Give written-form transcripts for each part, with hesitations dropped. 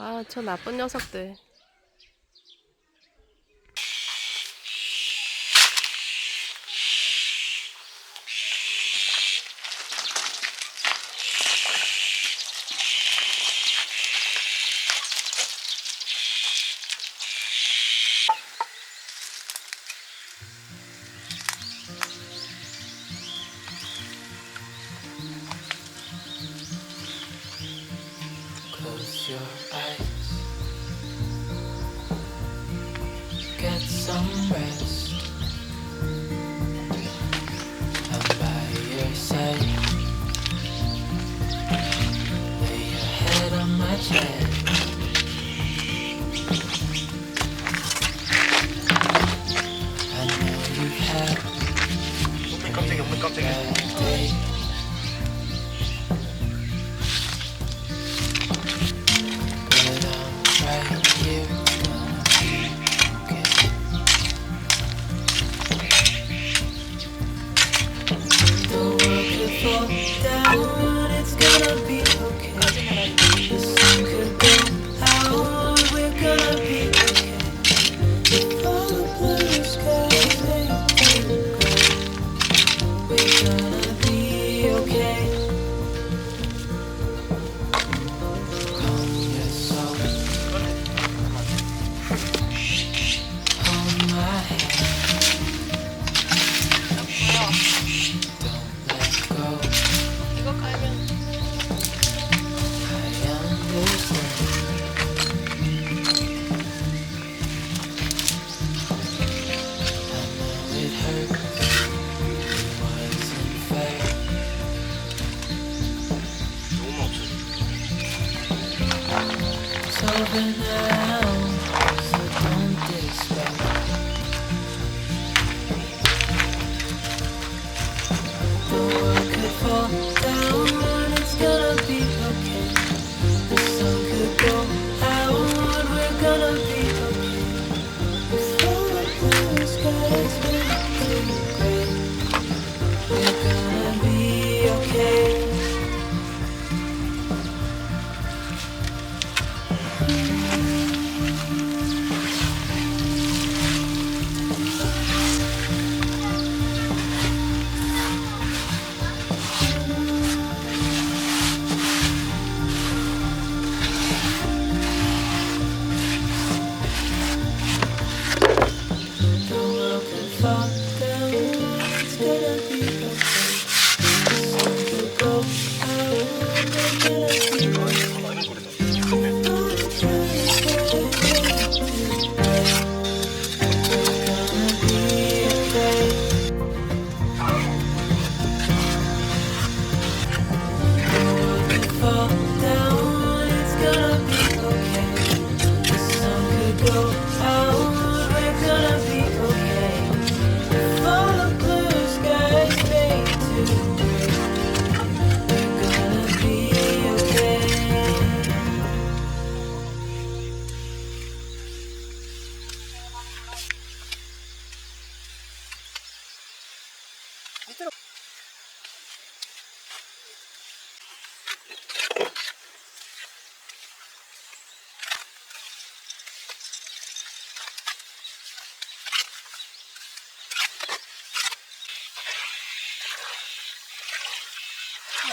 아, 저 나쁜 녀석들. Close your eyes, get some rest. I'm by your side, lay your head on my chest. I know you've had a bad day. But I'm right here, gonna be okay. The world could fall down, it's gonna be okay. The sun could go out, we're gonna be okay. If all the blue skies ain't gray, we're gonna be okay. Calm your soul, hold my hand, don't let go. 이거 깔면 I understand. I know it hurts, it wasn't fair. It's over now, so don't despair. The world could fall down, it's gonna be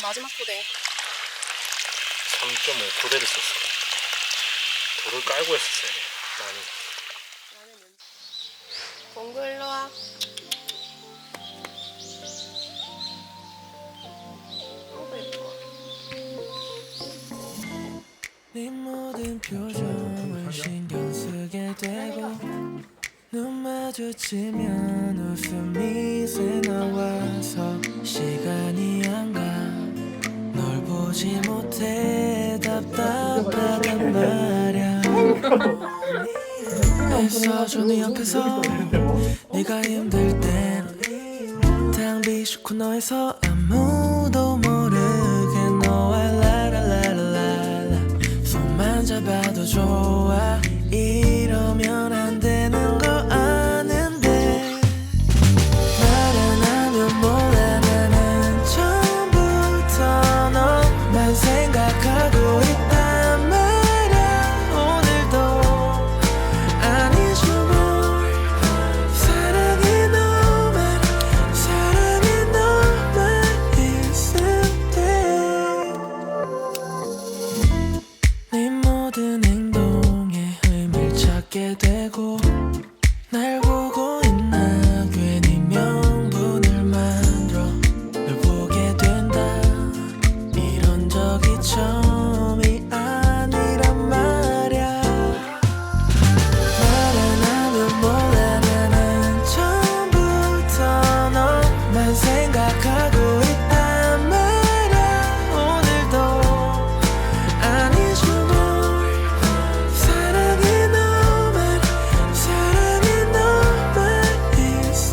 마지막 부대. 3.5 고대를 썼어. 돌을 깔고 했었어야 돼. 많이. 공구 일로 와. 너무 예뻐. 네 모든 표정을 신경 쓰게 되고 눈 마주치면 웃음이 새나와서 시간이 안 가 널 보지 못해 답답하단 말야 애써줘 네 옆에서 네가 힘들 땐 당비 슈쿠 너에서 아무도 모르게 너와 라라라라라 손만 잡아도 좋아 이러면 안 되는 거 아는데 말 안 하면 몰라 나는 처음부터 너만 생각하고 있단 말야 오늘도 아니죠 뭘 사랑해 너만 있을 때 네 모든 행동에 의미를 찾게 되고 날 보고 있나 괜히 명분을 만들어 널 보게 된다 이런 적이 처음이 아니란 말야 말 안 하면 몰라 나는 처음부터 너만 생각하고 있단 말야 오늘도 아니죠 뭘 사랑해 너만 있을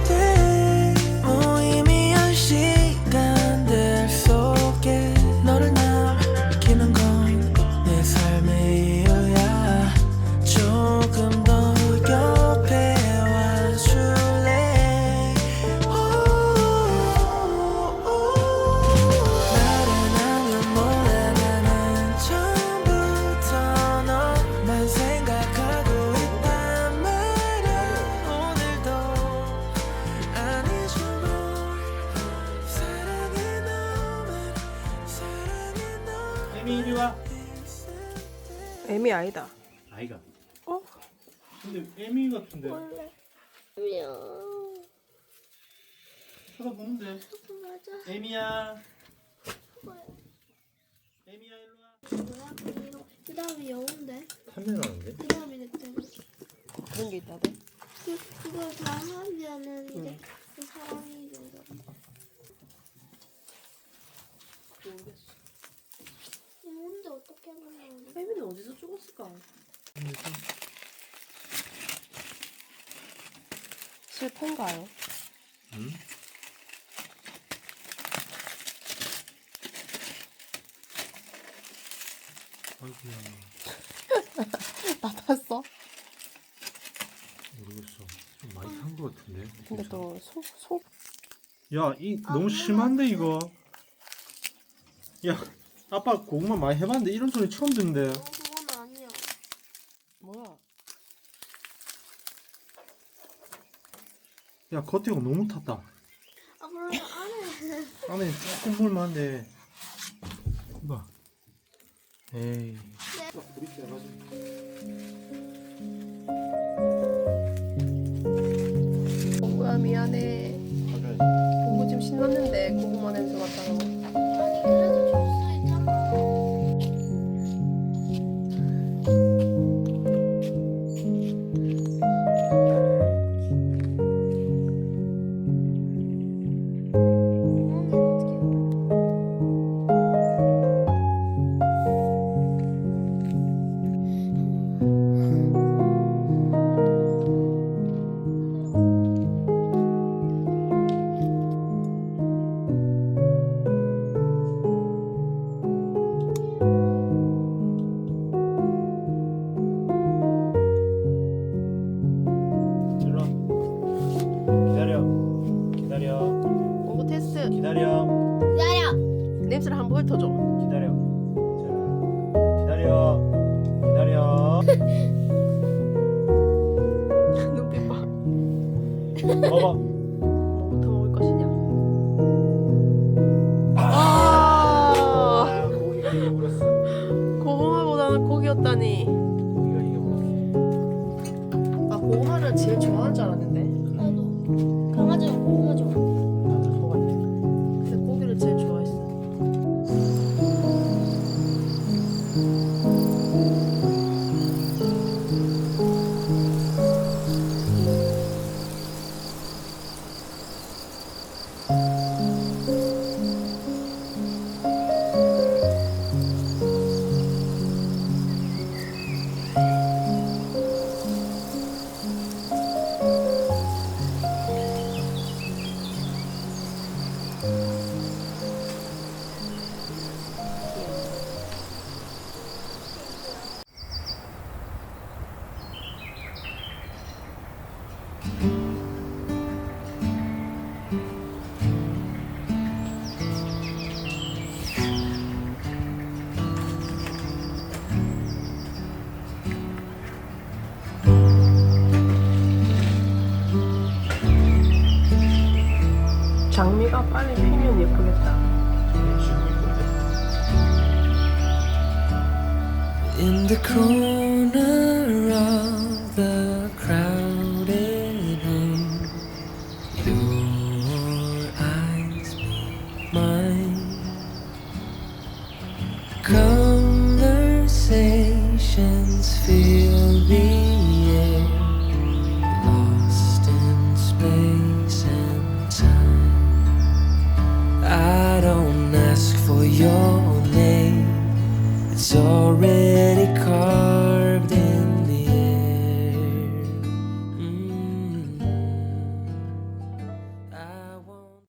때 무의미한 시간들 속에 너를 남기는 건 내 삶의 이유야 조금 더 옆에 와줄래 말 안 하면 몰라 나는 처음부터 너만 생각하고 있단 말야 오늘도 아니죠 뭘 사랑해 너만 에미 이리 와. 애미 아니다. 아이가. 어? 근데 에미 같은데. 미안. 쳐다보는데. 맞아. 에미야. 에미야 일로 와. 뭐야? 그 다음에 영어인데? 탐내나는데? 그 다음에 냈대. 그런 게 있다대. 그걸 다 하면은 이제 그 사람이 된다. 모르겠어. 뭔데 어떻게 하는 거야? 애미는 어디서 죽었을까? 실패인가요? 응? 아이고야. 나 탔어? 모르겠어. 좀 많이 탄 것 같은데. 근데 또 속 야, 너무 심한데 이거. 야, 아빠 고구마 많이 해봤는데 이런 소리 처음 듣는데. 그건 아니야. 뭐야? 야, 겉에가 너무 탔다. 아 그러면 안에 안에 조금 볼만한데. 봐. 에이. 공구야 미안해. 공구 지금 신났는데 고구마 냄새 맡아서. 아니 그래도 줄 수 있잖아. 일로 와. 기다려. 기다려. 공구 테스트. 기다려. 기다려. 냄새를 한번 훑어줘. 기다려. 자, 기다려. 기다려. 눈빛 봐. 먹어. 뭐부터 먹을 것이냐? 아! 장미가 빨리 피면 예쁘겠다. In the corner of the crowded room, your eyes meet mine. Conversations fill the air, lost in space and time. I don't ask for your name, it's already